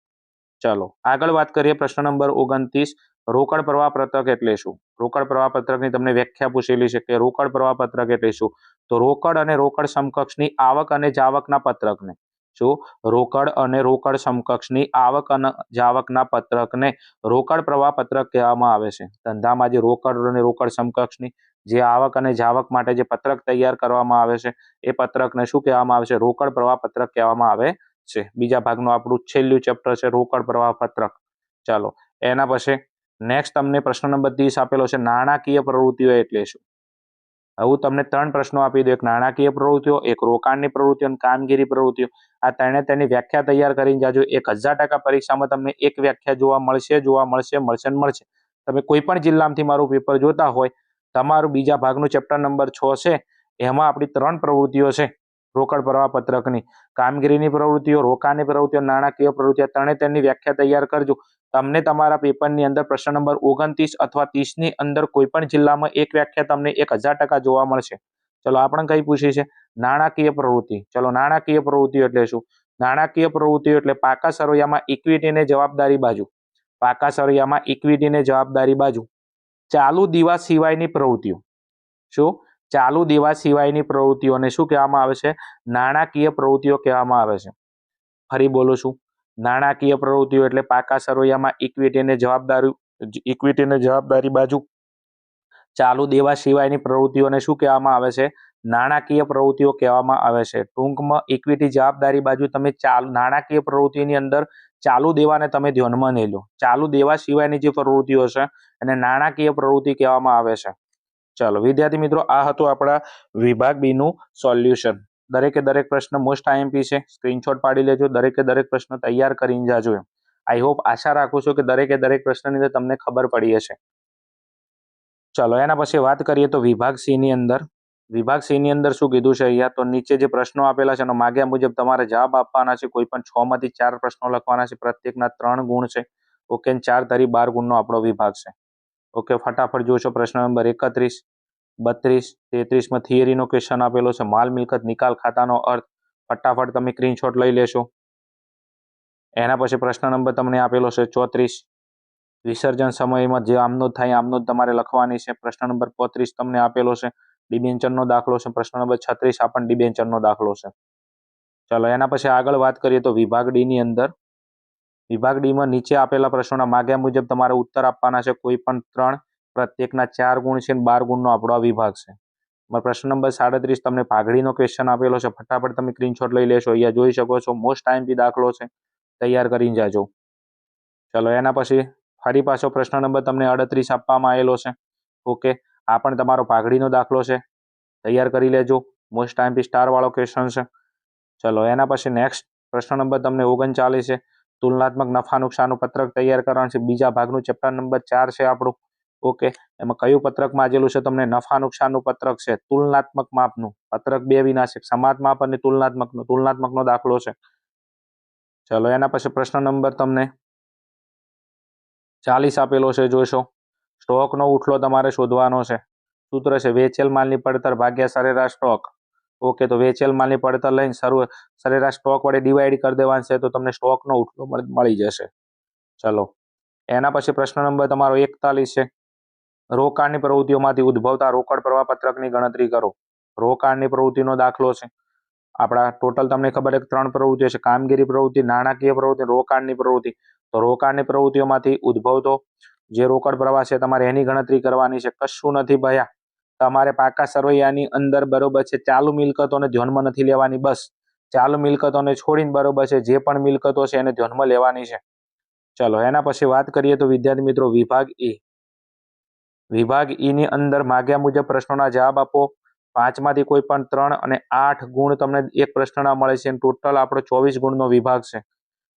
ચલો આગળ વાત કરીએ. પ્રશ્ન નંબર 29. રોકડ પ્રવાહ પત્રક એટલે શું? રોકડ પ્રવાહ પત્રકની તમને વ્યાખ્યા પૂછેલી છે કે રોકડ પ્રવાહ પત્રક એટલે શું? તો રોકડ અને રોકડ સમકક્ષની આવક અને જાવકના પત્રકને, શું? રોકડ અને રોકડ સમકક્ષની આવક અને જાવકના પત્રકને રોકડ પ્રવાહ પત્રક કહેવામાં આવે છે. ધંધામાં જે રોકડ અને રોકડ સમકક્ષની જે આવક અને જાવક માટે જે પત્રક તૈયાર કરવામાં આવે છે એ પત્રકને શું કહેવામાં આવે છે? રોકડ પ્રવાહ પત્રક કહેવામાં આવે છે. બીજા ભાગનું આપણું છેલ્લું ચેપ્ટર છે રોકડ પ્રવાહ પત્રક. ચાલો એના પછી નેક્સ્ટ તમને પ્રશ્ન નંબર 30 આપેલો છે નાણાકીય પ્રવૃત્તિઓ એટલે શું? હું તમને 3 પ્રશ્નો આપી દઉં, એક નાણાકીય પ્રવૃત્તિઓ, એક રોકાણની પ્રવૃત્તિઓ અને કામગીરી પ્રવૃત્તિઓ. આ ત્રણે તેની વ્યાખ્યા તૈયાર કરીને જાજો. 1000% પરીક્ષામાં તમને એક વ્યાખ્યા જોવા મળશે. તમે કોઈ પણ જિલ્લામાંથી મારું પેપર જોતા હોય, તમારું બીજા ભાગનું ચેપ્ટર નંબર 6 છે એમાં આપણી 3 પ્રવૃત્તિઓ છે રોકડ પ્રવાહ પત્રકની. કામગીરીની પ્રવૃત્તિઓ, રોકાણની પ્રવૃત્તિઓ, નાણાકીય પ્રવૃત્તિઓ, ત્રણે તેની વ્યાખ્યા તૈયાર કરજો. તમને તમારા પેપરની અંદર પ્રશ્ન નંબર 29 અથવા 30 ની અંદર કોઈ પણ જિલ્લામાં એક વ્યાખ્યા તમને 1000% જોવા મળશે. ચલો આપણે કઈ પૂછી છે? નાણાકીય પ્રવૃત્તિ. ચલો નાણાકીય પ્રવૃત્તિઓ એટલે શું? નાણાકીય પ્રવૃત્તિઓ એટલે પાકા સરવૈયામાં ઇક્વિટીને જવાબદારી બાજુ, પાકા સરવૈયામાં ઇક્વિટીને જવાબદારી બાજુ ચાલુ દીવા સિવાયની પ્રવૃત્તિઓ. શું? ચાલુ દેવા સિવાયની પ્રવૃત્તિઓને શું કહેવામાં આવે છે? નાણાકીય પ્રવૃત્તિઓ કહેવામાં આવે છે. ફરી બોલું છું, નાણાકીય પ્રવૃત્તિઓ એટલે પાકા સરવૈયામાં ઇક્વિટીને જવાબદારી બાજુ ચાલુ દેવા સિવાયની પ્રવૃત્તિઓને શું કહેવામાં આવે છે? નાણાકીય પ્રવૃત્તિઓ કહેવામાં આવે છે. ટૂંકમાં ઇક્વિટી જવાબદારી બાજુ તમે નાણાકીય પ્રવૃત્તિની અંદર ચાલુ દેવાને તમે ધ્યાનમાં નહીં લો. ચાલુ દેવા સિવાયની જે પ્રવૃત્તિઓ છે એને નાણાકીય પ્રવૃત્તિ કહેવામાં આવે છે. ચાલો વિદ્યાર્થી મિત્રો, આ હતું આપણા વિભાગ બી નું સોલ્યુશન. દરેકે દરેક પ્રશ્ન મોસ્ટ આઈએમપી છે, સ્ક્રીનશોટ પાડી લેજો. દરેકે દરેક પ્રશ્ન તૈયાર કરીને જાજો. આઈ હોપ, આશા રાખું છું કે દરેકે દરેક પ્રશ્નની અંદર તમને ખબર પડી હશે. ચલો એના પછી વાત કરીએ તો વિભાગ સી ની અંદર. વિભાગ સી ની અંદર શું કીધું છે અહીંયા? તો નીચે જે પ્રશ્નો આપેલા છે એનો માગ્યા મુજબ તમારે જવાબ આપવાના છે. કોઈ પણ 6 માંથી 4 પ્રશ્નો લખવાના છે. પ્રત્યેકના 3 ગુણ છે. ઓકે, 4 તરી 12 ગુણનો આપણો વિભાગ છે. ઓકે, ફટાફટ જોશો. પ્રશ્ન નંબર 31, 32, 33 માં થિયરીનો ક્વેશ્ચન આપેલો છે. માલ મિલકત નિકાલ ખાતાનો અર્થ. ફટાફટ તમે સ્ક્રીનશોટ લઈ લેશો. એના પછી પ્રશ્ન નંબર તમને આપેલો છે 34, વિસર્જન સમયમાં જે આમનોંધ થાય આમનોંધ તમારે લખવાની છે. પ્રશ્ન નંબર 35 તમને આપેલો છે ડિબેન્ચરનો દાખલો છે. પ્રશ્ન નંબર 36 આપણને ડિબેન્ચરનો દાખલો છે. ચાલો એના પછી આગળ વાત કરીએ તો વિભાગ ડી ની અંદર. વિભાગ ડી માં નીચે આપેલા પ્રશ્નોના માગ્યા મુજબ તમારે ઉત્તર આપવાના છે. કોઈ પણ 3, પ્રત્યેકના 4 ગુણ છે અને 12 ગુણનો આપણો આ વિભાગ છે. પ્રશ્ન નંબર 37 તમને ભાગડીનો ક્વેશ્ચન આપેલો છે. ફટાફટ તમે સ્ક્રીનશોટ લઈ લેશો. અહીંયા જોઈ શકો છો મોસ્ટ આઈએમપી દાખલો છે, તૈયાર કરીને જાજો. ચલો એના પછી ફરી પાછો પ્રશ્ન નંબર તમને 38 આપવામાં આવેલો છે. ઓકે, આ પણ તમારો ભાગડીનો દાખલો છે, તૈયાર કરી લેજો. મોસ્ટ આઈએમપી સ્ટાર વાળો ક્વેશ્ચન છે. ચલો એના પછી નેક્સ્ટ પ્રશ્ન નંબર તમને 39 છે, તુલનાત્મક નફા નુકસાનનું પત્રક તૈયાર કરવાનું છે, બીજા ભાગનું ચેપ્ટર નંબર 4 છે આપણું. ઓકે, એમાં કયું પત્રકમાં આજેલું છે તમને નફા નુકસાનનું પત્રક છે, તુલનાત્મક માપનું પત્રક. બે વિનાશક, સમાજ માપ અને તુલનાત્મકનો દાખલો છે. ચલો એના પછી પ્રશ્ન નંબર તમને 40 આપેલો છે, જોશો. સ્ટોકનો ઉઠલો તમારે શોધવાનો છે. સૂત્ર છે વેચેલ માલની પડતર ભાગ્યા સરેરાશ સ્ટોક. ઓકે, તો વેચેલ માલની પડતર લઈને સરેરાશ સ્ટોક વડે ડિવાઈડ કરી દેવાનું છે, તો તમને સ્ટોકનો ઉઠલો મળી જશે. ચલો એના પછી પ્રશ્ન નંબર તમારો 41 છે, રોકાણની પ્રવૃત્તિઓમાંથી ઉદ્ભવતા રોકડ પ્રવાહ પત્રકની ગણતરી કરો. રોકાણની પ્રવૃત્તિનો દાખલો છે. આપણા ટોટલ તમને ખબર છે 3 પ્રવૃત્તિઓ છે, કામગીરી પ્રવૃત્તિ, નાણાકીય પ્રવૃત્તિ, રોકાણની પ્રવૃત્તિ. તો રોકાણની પ્રવૃત્તિઓમાંથી ઉદ્ભવતો જે રોકડ પ્રવાહ છે તમારે એની ગણતરી કરવાની છે. કશું નથી ભયા, તમારે પાકા સરવૈયાની અંદર બરોબર છે ચાલુ મિલકતોને ધ્યાનમાં નથી લેવાની. બસ ચાલુ મિલકતોને છોડીને બરોબર છે જે પણ મિલકતો છે એને ધ્યાનમાં લેવાની છે. ચલો એના પછી વાત કરીએ તો વિદ્યાર્થી મિત્રો વિભાગ ઈ. વિભાગ ઈ ની અંદર માગ્યા મુજબ પ્રશ્નોના જવાબ આપો. 5 માંથી કોઈ પણ 3 અને 8 ગુણ તમને એક પ્રશ્નના મળે છે. ટોટલ આપણો 24 ગુણનો વિભાગ છે.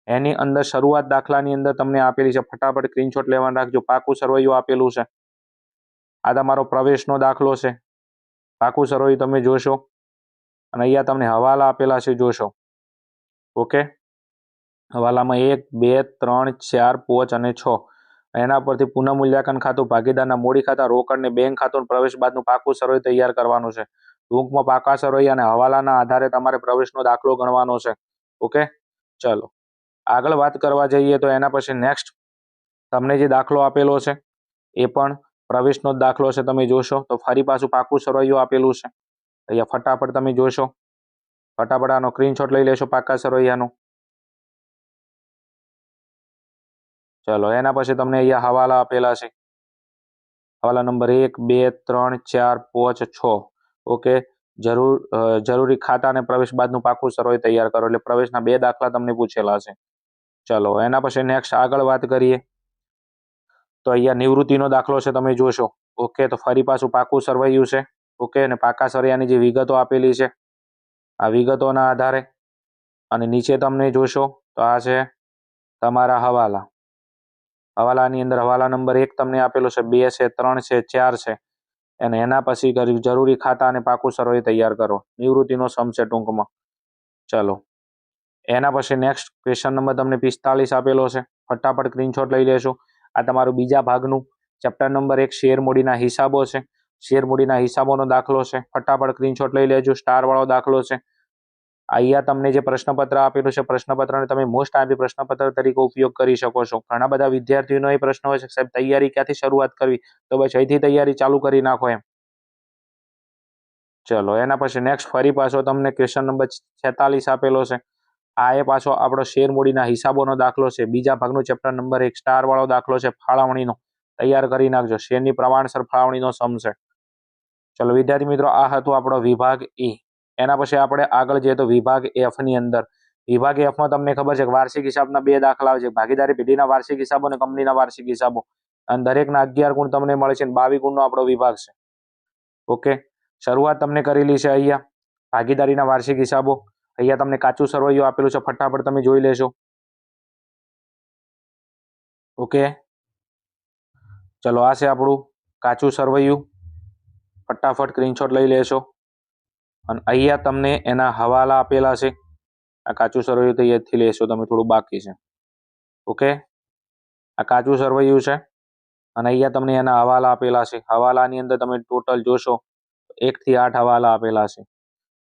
એની અંદર શરૂઆત દાખલાની અંદર તમને આપેલી છે, ફટાફટ સ્ક્રીનશોટ લેવાનું રાખજો. પાકું સરવૈયું આપેલું છે. આ તમારો પ્રવેશનો દાખલો છે. પાકું સરવૈયું તમે જોશો અને અહીંયા તમને હવાલા આપેલા છે, જોશો. ઓકે, હવાલામાં 1, 2, 3, 4, 5 અને 6. એના પરથી પુનઃમૂલ્યાંકન ખાતું, ભાગીદારના મૂડી ખાતા, રોકડ ને બેંક ખાતું, પ્રવેશ બાદનું પાકું સરવૈયું તૈયાર કરવાનું છે. ટૂંકમાં પાકા સરવૈયા અને હવાલાના આધારે તમારે પ્રવેશનો દાખલો ગણવાનો છે. ઓકે, ચલો આગળ વાત કરવા જઈએ તો એના પછી નેક્સ્ટ તમને જે દાખલો આપેલો છે એ પણ પ્રવેશનો જ દાખલો છે. તમે જોશો તો ફરી પાછું પાકું સરવૈયું આપેલું છે. અહીંયા ફટાફટ તમે જોશો, ફટાફટ આનો સ્ક્રીનશોટ લઈ લેશો પાકા સરવૈયાનો. ચલો એના પછી તમને અહીંયા હવાલા આપેલા છે. હવાલા નંબર 1, 2, 3, 4, 5, 6. ઓકે, જરૂરી ખાતા અને પ્રવેશ બાદનું પાકું સરવૈયું તૈયાર કરો. એટલે પ્રવેશના 2 દાખલા તમને પૂછેલા છે. ચલો એના પછી નેક્સ્ટ આગળ વાત કરીએ તો અહીંયા નિવૃત્તિનો દાખલો છે, તમે જોશો. ઓકે, તો ફરી પાછું પાકું સરવૈયું છે. ઓકે, અને પાકા સરવૈયાની જે વિગતો આપેલી છે આ વિગતોના આધારે અને નીચે તમને જોશો તો આ છે તમારા હવાલા. હવાલાની અંદર હવાલા નંબર 1 તમને આપેલો છે, 2 છે, 3 છે, 4 છે. અને એના પછી જરૂરી ખાતા અને પાકું સરવૈયું તૈયાર કરો. નિવૃત્તિનો સમ છે ટૂંકમાં. ચલો એના પછી નેક્સ્ટ ક્વેશ્ચન નંબર તમને 45 આપેલો છે. ફટાફટ સ્ક્રીનશોટ લઈ લેશો. આ તમારું બીજા ભાગનું ચેપ્ટર નંબર 1 શેર મૂડીના હિસાબો છે. શેર મૂડીના હિસાબોનો દાખલો છે. ફટાફટ સ્ક્રીનશોટ લઈ લેજો. સ્ટાર વાળો દાખલો છે. અહીંયા તમને જે પ્રશ્નપત્ર આપેલું છે, પ્રશ્નપત્રને તમે મોસ્ટ આઈએમપી પ્રશ્નપત્ર તરીકે ઉપયોગ કરી શકો છો. ઘણા બધા વિદ્યાર્થીઓનો એ પ્રશ્ન હોય છે સાહેબ તૈયારી ક્યાંથી શરૂઆત કરવી, તો બસ અહીંથી તૈયારી ચાલુ કરી નાખો એમ. ચલો એના પછી નેક્સ્ટ ફરી પાછો તમને ક્વેશ્ચન નંબર 46 આપેલો છે. આ એ પાછો આપણો શેર મૂડીના હિસાબોનો દાખલો છે. બીજા ભાગનું ચેપ્ટર નંબર 1 સ્ટાર વાળો દાખલો છે, ફાળવણીનો. તૈયાર કરી નાખજો. શેરની પ્રમાણસર ફાળવણીનો સમ છે. ચલો વિદ્યાર્થી મિત્રો આ હતો આપણો વિભાગ ઈ. એના પછી આપણે આગળ જઈએ તો વિભાગ એફ ની અંદર. વિભાગ એફ માં તમને ખબર છે કે વાર્ષિક હિસાબના 2 દાખલા આવે છે, ભાગીદારી પેઢીના વાર્ષિક હિસાબો અને કંપનીના વાર્ષિક હિસાબો. અને દરેકના 11 ગુણ તમને મળે છે અને 22 ગુણનો આપણો વિભાગ છે. ઓકે, શરૂઆત તમને કરેલી છે અહીંયા ભાગીદારીના વાર્ષિક હિસાબો. અહીંયા તમને કાચું સરવૈયું આપેલું છે, ફટાફટ તમે જોઈ લેશો. ઓકે, ચલો આ છે આપણું કાચું સરવૈયું. ફટાફટ સ્ક્રીનશોટ લઈ લેશો અને અહીંયા તમને એના હવાલા આપેલા છે. આ કાચું સરવૈયું તો અહીંયાથી લેશો તમે, થોડું બાકી છે. ઓકે, આ કાચું સરવૈયું છે અને અહીંયા તમને એના હવાલા આપેલા છે. હવાલાની અંદર તમે ટોટલ જોશો 1 થી 8 હવાલા આપેલા છે.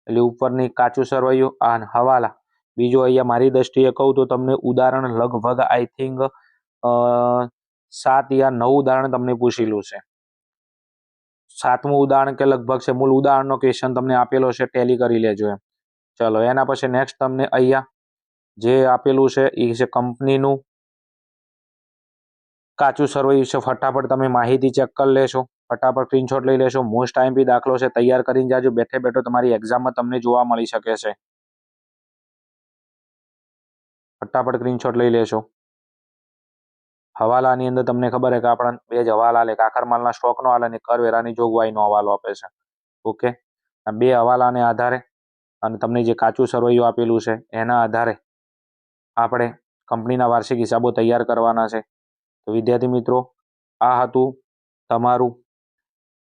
એટલે ઉપરની કાચું સરવૈયું આ હવાલા. બીજું અહીંયા મારી દ્રષ્ટિએ કહું તો તમને ઉદાહરણ લગભગ આઈ થિંક 7 યા 9 ઉદાહરણ તમને પૂછેલું છે. 7મું ઉદાહરણ કે લગભગ છે. મૂળ ઉદાહરણનો ક્વેશ્ચન તમને આપેલો છે, ટેલી કરી લેજો એમ. ચલો એના પછી નેક્સ્ટ તમને અહીંયા જે આપેલું છે એ છે કંપનીનું કાચું સરવૈયું છે. ફટાફટ તમે માહિતી ચેક કરી લેશો. ફટાફટ સ્ક્રીનશોટ લઈ લેશો. મોસ્ટ આઈએમપી દાખલો છે, તૈયાર કરીને જાજો. બેઠે બેઠો તમારી એક્ઝામમાં તમને જોવા મળી શકે છે. ફટાફટ સ્ક્રીનશોટ લઈ લેશો. હવાલાની અંદર તમને ખબર છે કે આપણા 2 જ હવાલા લે, કાકર માલના સ્ટોકનો હાલ અને કરવેરાની જોગવાઈનો હવાલો આપે છે. ઓકે, આ 2 હવાલાને આધારે અને તમને જે કાચું સરવૈયું આપેલું છે એના આધારે આપણે કંપનીના વાર્ષિક હિસાબો તૈયાર કરવાના છે. તો વિદ્યાર્થી મિત્રો, આ હતું તમારું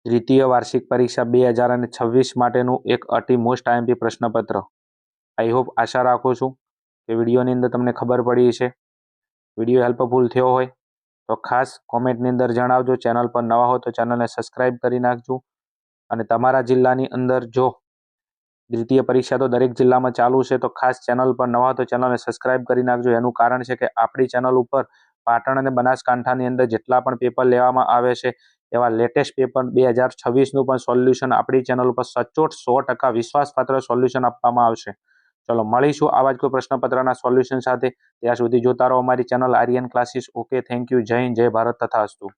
દ્વિતીય વાર્ષિક પરીક્ષા 2026 માટેનું એક અતિ મોસ્ટ આઈએમપી પ્રશ્નપત્ર. આઈ હોપ, આશા રાખું છું કે વિડીયોની અંદર તમને ખબર પડી છે. વિડીયો હેલ્પફુલ થયો હોય તો ખાસ કોમેન્ટની અંદર જણાવજો. ચેનલ પર નવા હો તો ચેનલને સબસ્ક્રાઈબ કરી નાખજો. અને તમારા જિલ્લાની અંદર જો દ્વિતીય પરીક્ષા તો દરેક જિલ્લામાં ચાલુ છે, તો ખાસ ચેનલ પર નવા તો ચેનલને સબસ્ક્રાઈબ કરી નાખજો. એનું કારણ છે કે આપણી ચેનલ ઉપર પાટણ અને બનાસકાંઠાની અંદર જેટલા પણ પેપર લેવામાં આવે છે એવા લેટેસ્ટ પેપર 2026નું પણ સોલ્યુશન આપણી ચેનલ ઉપર સચોટ 100% વિશ્વાસપાત્ર સોલ્યુશન આપવામાં આવશે. ચલો મળીશું આવા જ કોઈ પ્રશ્નપત્રના સોલ્યુશન સાથે. ત્યાં સુધી જોતા રહો અમારી channel Aryan classes. Okay, thank you. જય હિન્દ, જય ભારત તથા અસ્તુ.